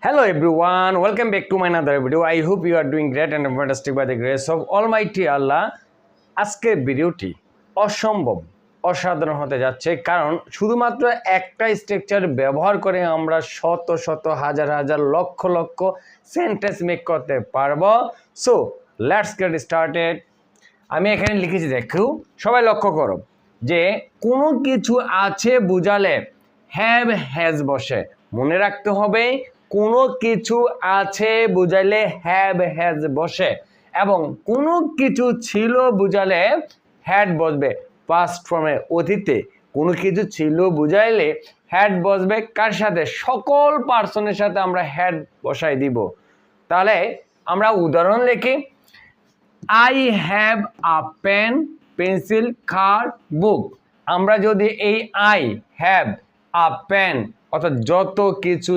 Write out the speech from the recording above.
Hello everyone, welcome back to my another video. I hope you are doing great and fantastic by the grace of Almighty Allah. আজকের ভিডিওটি অসম্ভব অসাধারণ হতে যাচ্ছে কারণ শুধুমাত্র একটা স্ট্রাকচার ব্যবহার করে আমরা শত শত হাজার হাজার লক্ষ লক্ষ সেন্টেন্স মেক করতে পারবো। So let's get started. আমি এখানে লিখেছি, দেখো সবাই লক্ষ্য করো যে কোনো কিছু আছে বুঝালে হ্যাভ হ্যাজ বসে। মনে রাখতে হবে কোনো কিছু আছে বুঝালে হ্যাভ হ্যাজ বসে এবং কোনো কিছু ছিল বুঝালে হ্যাড বসবে। পাস্ট ফর্মে অতীতে কোনো কিছু ছিল বুঝাইলে হ্যাড বসবে কার সাথে? সকল পার্সনের সাথে আমরা হ্যাড বসাই দিব। তাহলে আমরা উদাহরণ লিখি, I have a pen, pencil, car, book. আমরা যদি এই I have a pen অর্থাৎ যত কিছু